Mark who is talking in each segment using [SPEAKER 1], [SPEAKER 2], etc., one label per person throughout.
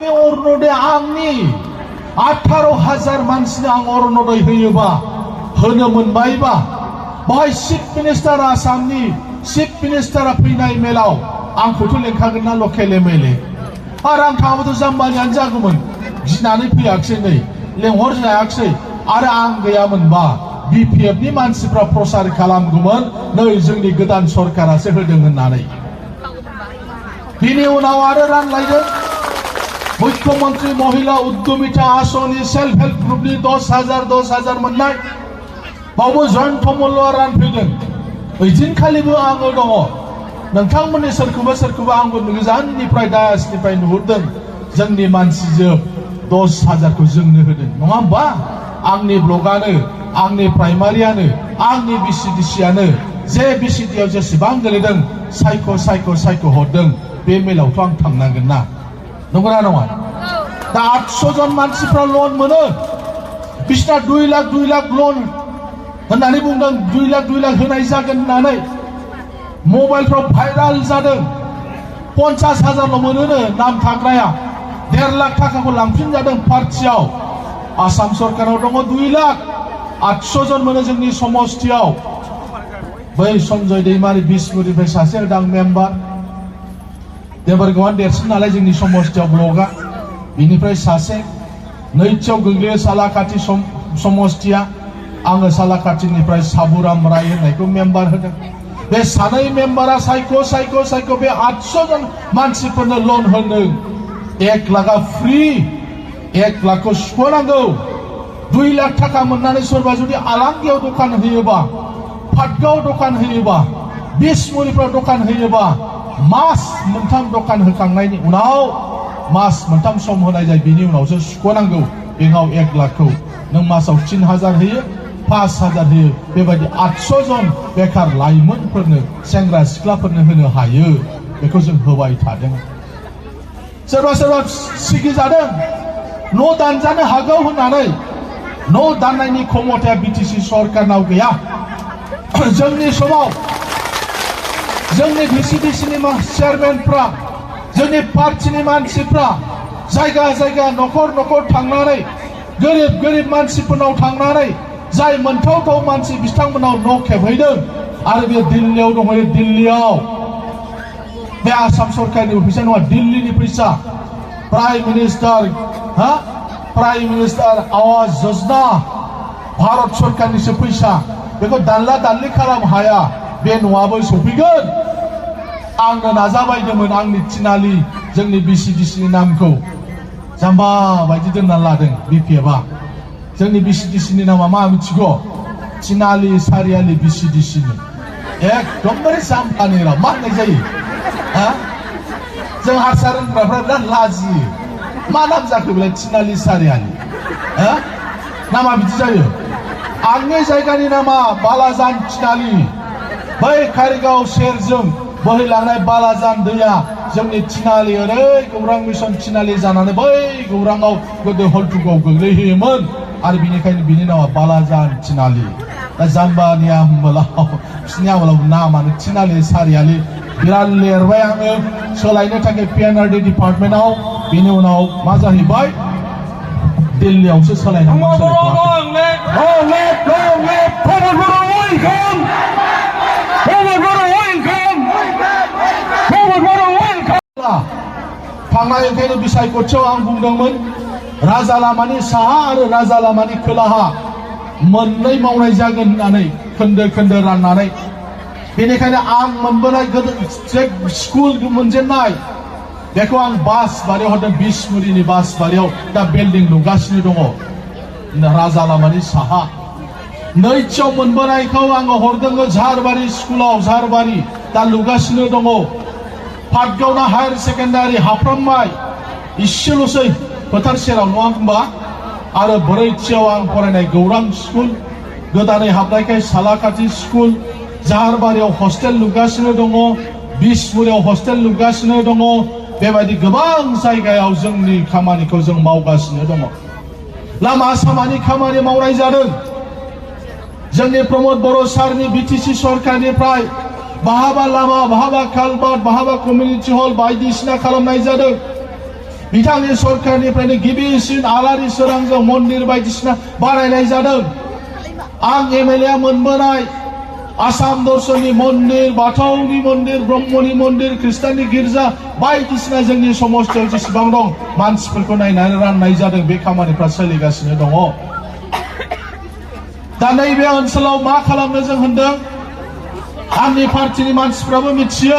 [SPEAKER 1] अरुणोदय आंनि 18,000 मानसिनो आं अरुणोदय होयोबा होनो मोनबायबा बाहाय चिफ मिनिस्टार आसामनि चिफ मिनिस्टारा फैनाय मेलाव आंखौथ' लेंखागोन ना लकेल एमएलए आरो आं थाङाबाथ' जाम्बानियानो जागौमोन गिनानै फैयाखिसै नै लेंहरजायाखिसै आरो आं गैयामोनबा बिपिएफनि मानसिफ्रा प्रसार खालामगौमोन नै जोंनि गोदान सरकारासो होदों होननानै बिनि उनाव आरो रानलायदों मुख्यमंत्री महिला उद्यमिता आसनि सेल्फ हेल्प ग्रुपनि 10,000 मोननाय बावबो जयन्त मल्लआ रानफैदों ओइदिनखालिबो आङो दङ नोंथांमोननि सोरखौबा आंबो गोजाननिफ्राय दायासनिफ्राय नुहुरदों जोंनि मानसिजों 10,000 खौ जोंनो होदों नङा होमबा आंनि ब्लगानो आंनि प्राइमारियानो आंनि बिसिडिसियानो जे बिसिडिआव जेसेबां गोलैदों सायख' हरदों बे मेलावथ' आं थांनांगोन ना नंगौना नङा दा 800 जन मानसिफ्रा लन मोनो बिसना 2 लाख लन होननानै बुंदों 2 लाख होनाय जागोन होननानै मबाइलफ्राव भाइराल जादों 50,000 मोनोनो नाम थाग्राया 1.5 लाख थाखाखौ लांफिनजादों पार्टियाव आसाम सरकाराव दङ 2 लाख 800 जन मोनो जोंनि समष्टियाव बै सन्जय दैमारि बिसमुरिनिफ्राय सासे होदां मेम्बार देबरगावआनो देरसिन नालाय जोंनि समष्टियाव ब्लगा बिनिफ्राय सासे नैथियाव गोग्लैयो सालाकाथि समष्टिया आङो सालाकाथिनिफ्राय साबुराम राय होननायखौ मेम्बार होदों बे सानै मेम्बारा सायख' बे 800 जन मानसिफोरनो लन होदों 1 लाखआ फ्रि 1 लाखखौ सुख'नांगौ 2 लाख थाखा मोननानै सोरबा जुदि आलांगियाव दखान होयोबा पाटगाव दखान होयोबा बिसमुरिफ्राव दखान होयोबा मास मोनथाम दखान होखांनायनि उनाव मास मोनथाम सम होनाय जायो बिनि उनावसो सुख'नांगौ बेंकआव 1 लाखखौ नों मासाव 3,000 होयो 5,000 होयो बेबायदि 800 जन बेकार लाइमोनफोरनो सेंग्रा सिख्लाफोरनो होनो हायो बेखौ जों होबाय थादों सोरबा सिगिजादों न' दानजानो हागौ होननानै न' दाननायनि क्षमताया बिटिसि सरकारनाव गैया जोंनि समाव जोंनि बिसिडिसिनि चेयारमेनफ्रा जोंनि पार्टिनि मानसिफ्रा जायगा न'खर थांनानै गोरिब मानसिफोरनाव थांनानै जाय मोनथावथाव मानसि बिथांमोनाव न' खेबहैदों आरो बे दिल्लीयाव दंहैयो दिल्लीयाव बे आसाम सरकारनि फैसा नङा दिल्लीनि फैसा प्राइम मिनिस्टार आवास योजना भारत सरकारनिसो फैसा बेखौ दानला खालाम हाया बे न'आबो सफैगोन आंनो नाजाबायदोंमोन आंनि थिनालि जोंनि बिसिडिसिनि नामखौ जाम्बा बायदि दोनना लादों बिपिएफआ जोंनि बिसिडिसिनि नामा मा मिथिगौ थिनालि सारियालि बिसिडिसिनि एकदमबारे जाम्बानि राव मा होननाय जायो जों हारसा रोंग्राफ्रा बिराद लाजियो मा नाम जाखो बेलाय थिनालि सारियालि नामा बिदि जायो आंनि जायगानि नामा बालाजान थिनालि बै कारिगाव सेरजों बोहैलांनाय बालाजान दैया जोंनि थिनालि ओरै गौरां मिसन थिनालि जानानै बै गौराङाव गोदो हल्टुगाव गोग्लैहैयोमोन आरो बिनिखायनो बिनि नामा बालाजान थिनालि दा जाम्बानिया बिसिनि आमोलाव नामानो थिनालि सारियालि बिराद लिरबाय आङो सोलायनो थाखाय पिएनआरडि डिपार्टमेन्टआव बिनि उनाव मा जाहैबाय दिल्लीयावसो थांनाय ओंखायनो बिसायख'थियाव आं बुंदोंमोन राजा लामानि साहा आरो राजा लामानि खोलाहा मोननै मावनाय जागोन होननानै खोन्दो राननानै बेनिखायनो आं मोनबोनाय गोदो स्कुल मोनजेननाय बेखौ आं बासबारियाव हरदों बिसमुरिनि बासबारियाव दा बिल्डिं लुगासिनो दङ राजा लामानि साहा नैथियाव मोनबोनायखौ आङो हरदों झारबारि स्कुलाव झारबारि दा लुगासिनो दङ पाटगावना हायार सेकेन्डारि हाफ्रामबाय इसेल'सै फोथार सेराव नङा होनबा आरो ब्रैथियाव आं फरायनाय गौरां स्कुल गोदानै हाबनायखाय सालाकाथि स्कुल झारबारियाव हस्टेल लुगासिनो दङ बिसमुरियाव हस्टेल लुगासिनो दङ बेबायदि गोबां जायगायाव जोंनि खामानिखौ जों मावगासिनो दङ लामा सामानि खामानि मावनाय जादों जोंनि प्रमोद बर' सारनि बिटिसि सरकारनिफ्राय बहाबा लामा बहाबा कालभार्ट बहाबा कमिउनिटि हल बायदिसिना खालामनाय जादों बिथांनि सरकारनिफ्रायनो गिबिसिन आलारि सोरांजों मन्दिर बायदिसिना बानायनाय जादों आं एमएलए मोनबोनाय आसाम दर्शननि मन्दिर बाथौनि मन्दिर ब्रह्मनि मन्दिर ख्रिस्टाननि गिर्जा बायदिसिना जोंनि समाजआव जेसेबां दं मानसिफोरखौ नायनानै राननाय जादों बे खामानिफ्रा सोलिगासिनो दङ दा नैबे ओनसोलाव मा खालामनो जों होनदों आंनि पार्टिनि मानसिफ्राबो मिथियो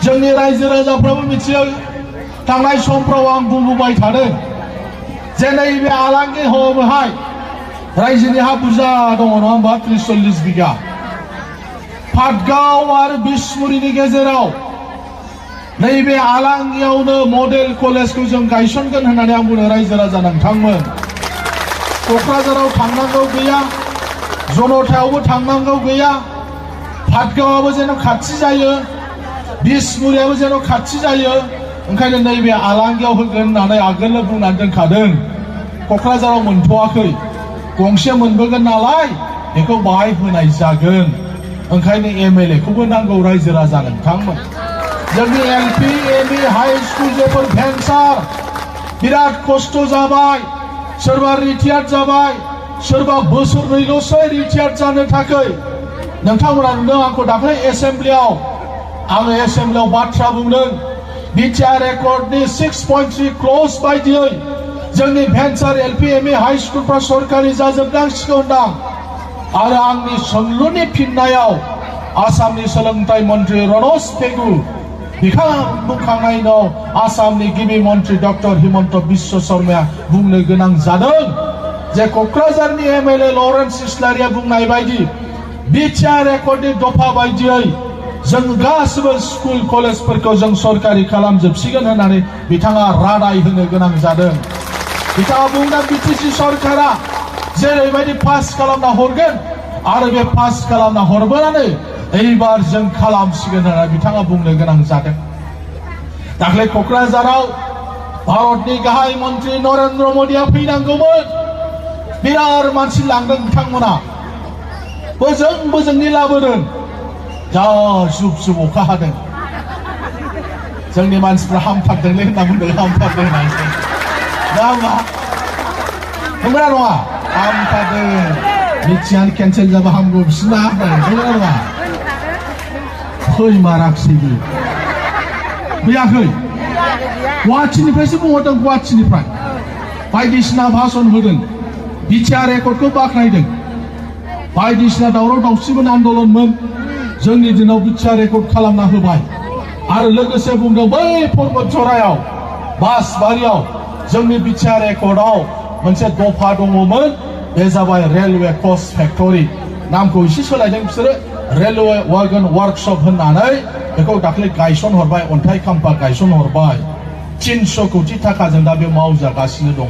[SPEAKER 1] जोंनि रायजो राजाफ्राबो मिथियो थांनाय समफ्राव आं बुंबोबाय थादों जे नैबे आलांगि ह'आवहाय रायजोनि हा बुरजा दङ नङा होमबा 30-40 बिगा पाटगाव आरो बिसमुरिनि गेजेराव नैबे आलांगियावनो मडेल कलेजखौ जों गायसनगोन होननानै आं बुंनो रायजो राजा नोंथांमोन क'क्राझाराव थांनांगौ गैया जनतायावबो थांनांगौ गैया पाटगावआबो जेन' खाथि जायो बिसमुरियाबो जेन' खाथि जायो ओंखायनो नैबे आलांगियाव होगोन होननानै आगोलनो बुंनानै दोनखादों क'क्राझाराव मोनथ'वाखै गंसे मोनबोगोन नालाय बेखौ बाहाय होनाय जागोन ओंखायनो एमएलए खौबो नांगौ रायजो राजा नोंथांमोन जोंनि एलपि एमइ हाई स्कुल जेफोर भेन्सार बिराद खस्थ' जाबाय सोरबा रिटायार्ड जाबाय सोरबा बोसोरनैल'सै रिटायार्ड जानो थाखाय नोंथांमोना नुदों आंखौ दाख्लै एसेम्ब्लियाव आङो एसेम्ब्लियाव बाथ्रा बुंदों बिटिआर रेकर्डनि 6.3 क्ल'ज बायदियै जोंनि भेन्सार एलपि एमइ हाई स्कुलफ्रा सरकारि जाजोबनांसिगौ होनदां आरो आंनि सोंलुनि फिननायाव आसामनि सोलोंथाइ मन्त्रि रनज पेगु बिथाङा बुंखांनायनि उनाव आसामनि गिबि मन्त्रि डक्टर हिमन्त बिश्व शर्माया बुंनो गोनां जादों जे क'क्राझारनि एमएलए लरेन्स इस्लारिया बुंनाय बायदि बिटिआर रेकर्डनि दफा बायदियै जों गासिबो स्कुल कलेजफोरखौ जों सरकारि खालामजोबसिगोन होननानै बिथाङा रादाय होनो गोनां जादों बिथाङा बुंदों बिटिसि सरकारा जेरैबायदि पास खालामना हरगोन आरो बे पास खालामना हरबोनानै एबार जों खालामसिगोन होननानै बिथाङा बुंनो गोनां जादों दाख्लै क'क्राझाराव भारतनि गाहाय मन्त्रि नरेन्द्र मदिया फैनांगौमोन बिराद मानसि लांदों बिथांमोना बोजोंनि लाबोदों जा जुब जुब अखा हादों जोंनि मानसिफ्रा हामथारदोंलै होनना बुंदों हामथारदों होननानै दा मा नंगौना नङा हामथारदों मिथियानो केन्सेल जाबा हामगौ बिसिना नंगौना नङा फैमाराखिसैबो फैयाखै गुवाहाटीनिफ्रायसो बुंहरदों गुवाहाटीनिफ्राय बायदिसिना भाषण होदों बिटिआर रेकर्डखौ बाख्नायदों बायदिसिना दावराव दावसिमोन आन्दलनमोन जोंनि दिनाव बिटिआर रेकर्ड खालामना होबाय आरो लोगोसे बुंदों बै पर्बतझरायाव बासबारियाव जोंनि बिटिआर रेकर्डआव मोनसे दफा दङमोन बे जाबाय रेलवे कच फेक्टरि नामखौ एसे सोलायदों बिसोरो रेलवे वागन वर्कशप होननानै बेखौ दाख्लै गायसन हरबाय अन्थाइ खाम्फा गायसन हरबाय 300 कोटि थाखाजों दा बे मावजागासिनो दङ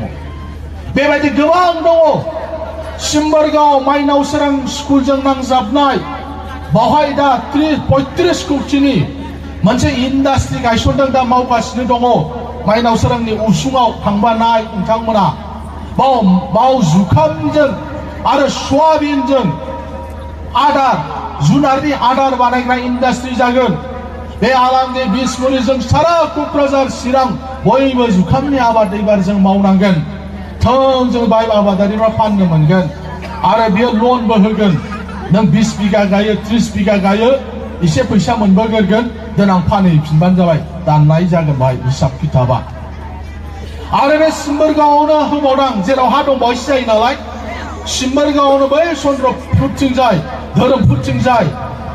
[SPEAKER 1] बेबायदि गोबां दङ सिम्बरगाव माइनाव सोरां स्कुलजों नांजाबनाय बावहाय दा 35 कोटिनि मोनसे इन्डास्ट्रि गायसनदों दा मावगासिनो दङ माइनाव सोरांनि उसुङाव थांबा नाय नोंथांमोना बाव जुखामजों आरो सयाबिनजों आदार जुनारनि आदार बानायग्रा इन्डास्ट्रि जागोन बे आलांगि बिसमुरिजों सारा क'क्राझार चिरां बयबो जुखामनि आबाद एबार जों मावनांगोन थोंजों बाय आबादारिफ्रा फाननो मोनगोन आरो बेयो लनबो होगोन नों 20 बिगा गायो 30 बिगा गायो एसे फैसा मोनबोगोरगोन देनां फानहैफिनबानो जाबाय दाननाय जागोन बाय हिसाब खिथाबा आरो बे सिम्बरगावआवनो होबावदां जेराव हा दंबावो एसे जायो नालाय सिम्बरगावआवनो बै चन्द्रपुरथिंजाय धोरोमपुरथिंजाय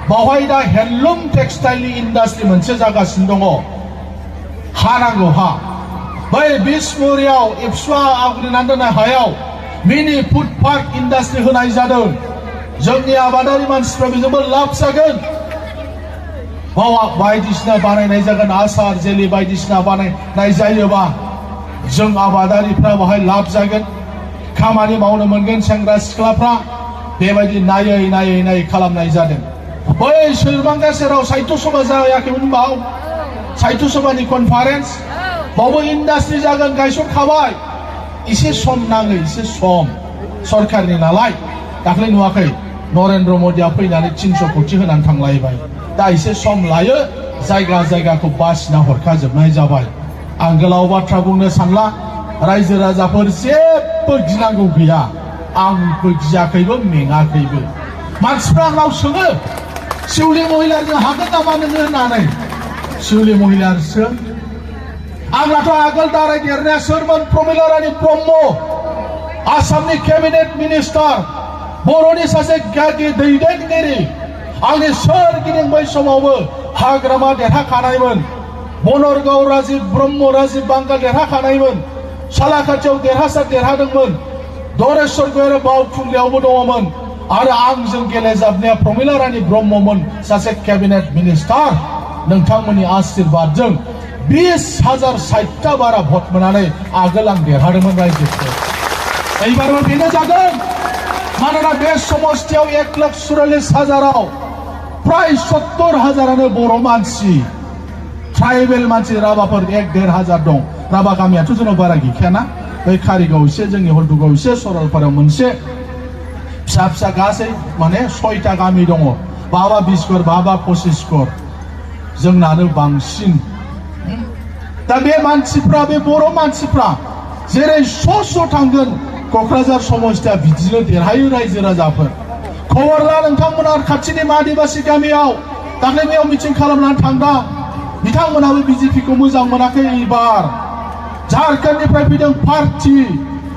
[SPEAKER 1] बावहाय दा हेन्डलुम टेक्सटाइलनि इन्डास्ट्रि मोनसे जागासिनो दङ हा नांगौ हा बै बिसमुरियाव एबसुआ आवग्रिनानै दोननाय हायाव मिनि फुड पार्क इन्डास्ट्रि होनाय जादों जोंनि आबादारि मानसिफ्रा बेजोंबो लाब जागोन बायदिसिना बानायनाय जागोन आसार जेलि बायदिसिना बानायनाय जायोबा जों आबादारिफ्रा बाहाय लाब जागोन खामानि मावनो मोनगोन सेंग्रा सिख्लाफ्रा बेबायदि नायै खालामनाय जादों बै सोरबांगा सेराव साहित्य सभा जायाखैमोन बाव साहित्य सभानि कनफारेन्स बावबो इन्डास्ट्रि जागोन गायसनखाबाय एसे सम नाङो एसे सम सरकारनि नालाय दाख्लै नुवाखै नरेन्द्र मदिया फैनानै 300 कोटि होनानै थांलायबाय दा एसे सम लायो जायगाखौ बासिना हरखाजोबनाय जाबाय आं गोलाव बाथ्रा बुंनो सानला रायजो राजाफोर जेबो गिनांगौ गैया आंबो गियाखैबो मेङाखैबो मानसिफ्रा आंनाव सोङो शिवली महिलारजों हागोन नामा नोङो होननानै शिवली महिलारसो आंनाथ' आगोल दाराय देरनाया सोरमोन प्रमिला रानी ब्रह्म आसामनि केबिनेट मिनिस्टार बर'नि सासे दैदेनगिरि आंनि सोरगिदिं बै समावबो हाग्रामा देरहाखानायमोन बनरगाव राजीव ब्रह्म राजीव बांगाल देरहाखानायमोन सालाकाथियाव देरहादोंमोन दरेश्वर गयारि बावखुंग्रियावबो दङमोन आरो आंजों गेलेजाबनाया प्रमिला रानी ब्रह्ममोन सासे केबिनेट मिनिस्टार नोंथांमोननि आशीर्बादजों 20,060 बारा भट मोननानै आगोल आं देरहादोंमोन रायजोखौ एबारबो बेनो जागोन मानोना बे समस्तियाव 1,44,000 प्राय 70,000 बर' मानसि ट्राइबेल मानसि राभाफोर 1-1,500 दं राभा गामियाथ' जोंनाव बारा गैखायाना बै कारिगाव एसे जोंनि हल्टुगाव एसे सरलपारायाव मोनसे फिसा फिसा गासै माने 6टा गामि दङ बाबा 20 घर बाबा 25 घर जोंनानो बांसिन दा बे मानसिफ्रा बे बर' मानसिफ्रा जेरै स' थांगोन क'क्राझार समस्तिया बिदिनो देरहायो रायजो राजाफोर खबर ला नोंथांमोना खाथिनि आदिबासि गामियाव दाख्लै बेयाव मिटिं खालामनानै थांदों बिथांमोनाबो बिजेपिखौ मोजां मोनाखै एबार झारखन्डनिफ्राय फैदों पार्टी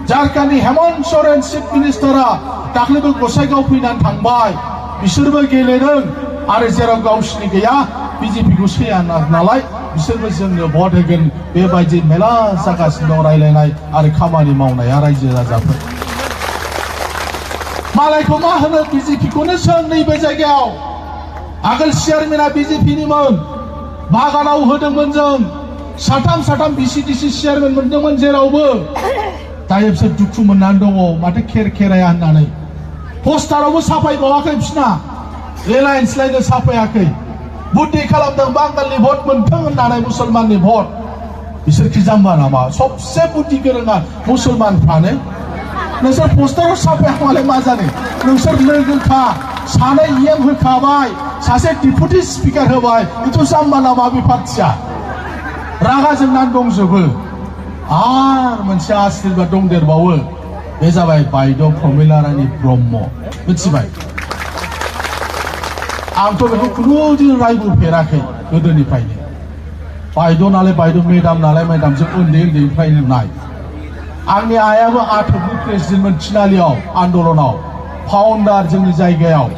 [SPEAKER 1] झारखन्डनि हेमन्त सोरेन चिफ मिनिस्टारा दाख्लैबो गसाइगाव फैनानै थांबाय बिसोरबो गेलेदों आरो जेराव गावसिनि गैया बिजेपिखौ सैया नालाय बिसोरबो जोंनो भट होगोन बेबायदि मेला जागासिनो दं रायलायनाय आरो खामानि मावनाया रायजो राजाफोर मालायखौ मा होनो बिजेपिखौनो सों नैबे जायगायाव आगोल चेयारमेना बिजेपिनिमोन बागानाव होदोंमोन जों साथाम बिसिडिसि चेयारमेन मोनदोंमोन जेरावबो दायो बिसोर दुखु मोननानै दङ माथो खेराया होननानै पस्टारावबो साफायबावाखै बिसिना एलायन्स लायनो साफायाखै बुद्धि खालामदों बांगालनि भट मोनथों होननानै मुसलमाननि भट बिसोरखि जाम्बा नामा सबसे बुद्धि गोरोङा मुसलमानफ्रानो नोंसोर पस्टाराव साफायामालाय मा जानो नोंसोर लोगोखा सानै EM होखाबाय सासे डिपुटि स्पिकार होबाय बेथ' जाम्बा नामा बे पार्टिया रागा जोंनानै दंजोबो आर मोनसे आशीर्बाद दंदेरबावो बे जाबाय बायद' प्रमिला रानी ब्रह्म मिथिबाय आंथ' बेखौ खुनुदिन रायबोफेराखै गोदोनिफ्रायनो बायद' नालाय बायद' मेदाम नालाय मेदामजों उन्दैनिफ्रायनो नाय आंनि आइयाबो आथबनि प्रेसिडेन्टमोन थिनालियाव आन्दलनाव फाउन्डार जोंनि जायगायाव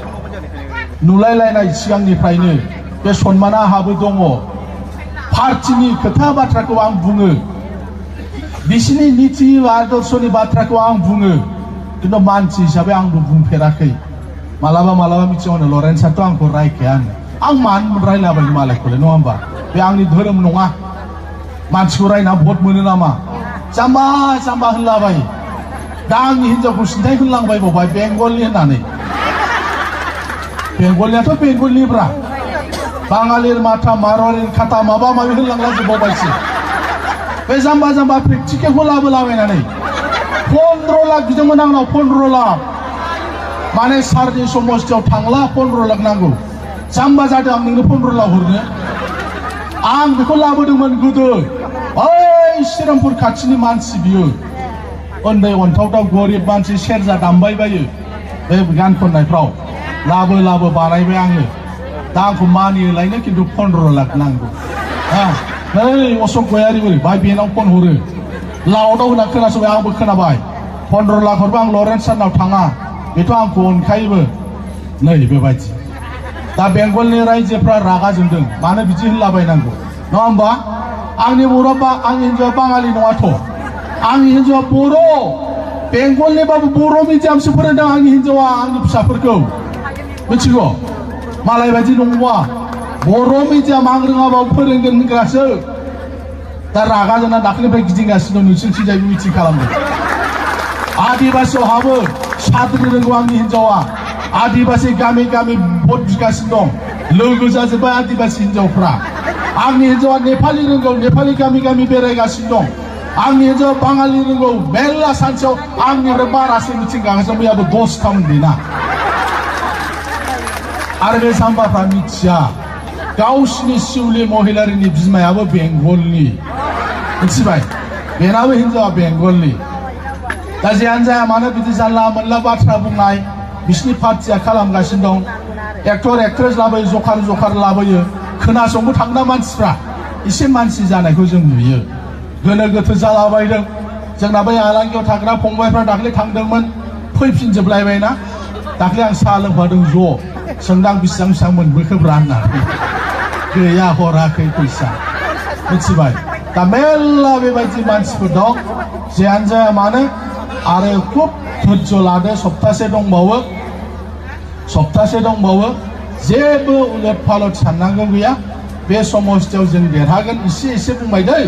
[SPEAKER 1] नुलायलायनाय सिगांनिफ्रायनो बे सन्माना आहाबो दङ पार्टिनि खोथा बाथ्राखौ आं बुङो बिसिनि नीति आदर्शनि बाथ्राखौ आं बुङो खिन्थु मानसि हिसाबै आंबो बुंफेराखै मालाबा मिथिङावनो लरेन्सआथ' आंखौ रायखायानो आं मानो रायलाबायो मालायखौलाय नङा होमबा बे आंनि धोरोम नङा मानसिखौ रायना भट मोनो नामा जाम्बा होनलाबायो दा आंनि हिनजावखौ सिन्थाय होनलांबाय बावबाय बेंगलनि होननानै बेंगलनियाथ' बेंगलनिब्रा बाङालिर माथा मारवारिर खाथा माबा माबि होनलांला जोबबावबायसो बे जाम्बा प्रेक्टिकेलखौ लाबोलाबायनानै 15 लाख बिदोंमोन आंनाव 15 लाख माने सारनि समस्तियाव थांला 15 लाख नांगौ जाम्बा जादों आं नोंनो 15 लाख हरनो आं बेखौ लाबोदोंमोन गोदो ओइ श्रीरामपुर खाथिनि मानसि बियो उन्दै अनथावथाव गरिब मानसि सेरजा दामबाय बायो बे गान खननायफ्राव लाबो बानायबाय आङो दा आंखौ मानियोलायनो खिन्थु 15 लाख नांगौ नै अशोक गयारि बोरै बाय बेनाव फन हरो लाउदाव होना खोनासंबाय आंबो खोनाबाय 15 लाख हरबा आं लरेन्स सारनाव थाङा बेथ' आंखौ अनखायोबो नै बेबायदि दा बेंगलनि रायजोफ्रा रागा जोंदों मानो बिदि होनलाबायनांगौ नङा होमबा आंनि हिन्जावा बाङालि नङाथ' आंनि हिन्जावा बर' बेंगलनिबाबो बर' मिडियामसो फोरोंदों आंनि हिन्जावा आंनि फिसाफोरखौ मिथिगौ मालाय बायदि नङा बर' मिडियाम आं रोङाबाबो फोरोंगोन होनग्रासो दा रागा जोंना दाख्लैनिफ्राय गिदिंगासिनो दं नोंसिनिथिंजाय मिटिं खालामदों आदिबासियाव हाबो साद्रि रोंगौ आंनि हिन्जावा आदिबासि गामि भट बिगासिनो दं लोगो जाजोब्बाय आदिबासि हिन्जावफ्रा आंनि हिन्जावा नेपालि रोंगौ नेपालि गामि बेरायगासिनो दं आंनि हिन्जावा बाङालि रोंगौ मेरला सानसेयाव आंनिफ्राय बारासो मिटिं गागासिनो मैयाबो 10थामोन बेना आरो बे जाम्बाफ्रा मिथिया गावसिनि शिवली महिलारिनि बिमायाबो बेंगलनि मिथिबाय बेनाबो हिनजावा बेंगलनि दा जियानो जाया मानो बिदि जानला मोनला बाथ्रा बुंनाय बिसिनि पार्टिया खालामगासिनो दं एक्टर एक्ट्रेस लाबोयो जखार लाबोयो खोनासंनो थांना मानसिफ्रा एसे मानसि जानायखौ जों नुयो गोनो गोथो जालाबायदों जोंना बै आलांगियाव थाग्रा फंबायफ्रा दाख्लै थांदोंमोन फैफिनजोबलायबायना दाख्लै आं साहा लोंफादों ज' सोंदां बेसेबां मोनबोखोब्रा होननानै गैया हराखै फैसा मिथिबाय दा मेरला बेबायदि मानसिफोर दं जियानो जाया मानो आरो खुब धैर्य लादो सप्तासे दंबावो जेबो उलट पालट साननांगौ गैया बे समस्थियाव जों देरहागोन एसे बुंबाय दै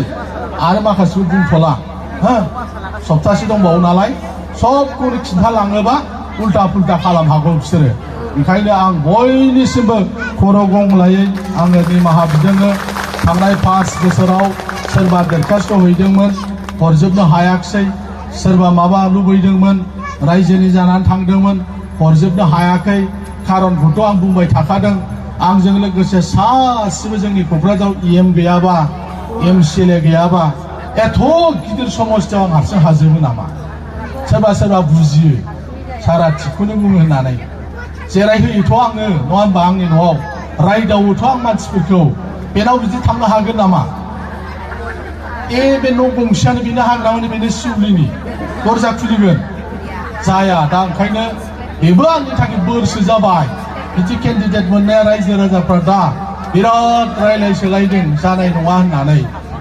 [SPEAKER 1] आरो माखासेबो बुंथ'ला हो सप्तासे दंबावो नालाय सबखौनो खिन्थालाङोबा उल्टा पुल्टा खालाम हागौ बिसोरो ओंखायनो आं बयनिसिमबो खर' गंग्लायै आङो निमाहा बिदोङो थांनाय 5 बोसोराव सोरबा दरखास्त हैदोंमोन हरजोबनो हायाखिसै सोरबा माबा लुबैदोंमोन रायजोनि जानानै थांदोंमोन हरजोबनो हायाखै खारनखौथ' आं बुंबाय थाखादों आंजों लोगोसे सासेबो जोंनि क'क्राझाराव EM गैयाबा MCLA गैयाबा एथ' गिदिर समस्थियाव आं हारसिं हाजोबो नामा सोरबा बुजियो सारा थिखौनो बुङो होननानै जिरायहोयोथ' आङो नङा होनबा आंनि न'आव रायदावोथ' आं मानसिफोरखौ बेनाव बिदि थांनो हागोन नामा बे न' गंसेयानो बेनो हाग्रामानि बेनो सिउलिनि दरजा खुलिगोन जाया दा ओंखायनो बेबो आंनि थाखाय बोरसो जाबाय बिदि केन्डिडेट मोननाया रायजो राजाफ्रा दा बिराद रायलाय सोलायदों जानाय नङा होननानै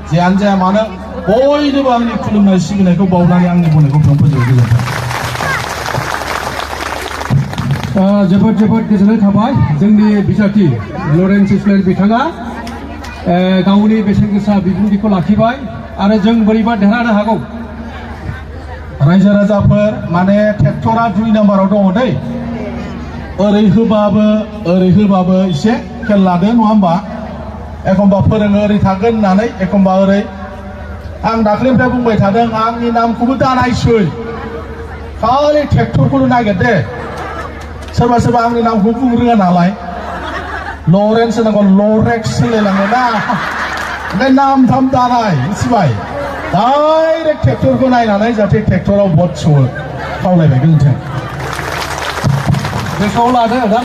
[SPEAKER 1] जियानो जाया मानो बयनोबो आंनि खुलुमनाय सिबिनायखौ बावनानै आंनि बुंनायखौ बेयाव फोजोबो गोजोन्थों
[SPEAKER 2] जोबोद गोजोननाय थाबाय जोंनि बिजाथि लरेन्स इस्लारि बिथाङा गावनि बेसेन गोसा बिबुंथिखौ लाखिबाय आरो जों बोरैबा देरहानो हागौ
[SPEAKER 1] रायजो राजाफोर माने ट्रेक्टरा 2 नाम्बाराव दङ दै ओरै होबाबो एसे खेल लादो नङा होमबा एखमबा फोरोङो ओरै थागोन होननानै एखमबा ओरै आं दाख्लैनिफ्राय बुंबाय थादों आंनि नामखौबो दानायसै खालि ट्रेक्टरखौल' नागिरदे सोरबा आंनि नामखौ बुंनो रोङा नालाय लरेन्स होनांगौ लरेक्स होनलायलाङो ना ओमफ्राय नाम थाम दानाय मिथिबाय डाइरेक्ट ट्रेक्टरखौ नायनानै जाहाथे ट्रेक्टराव भट सौवो खावलायबाय गोजोन्थों
[SPEAKER 2] गोसोआव लादो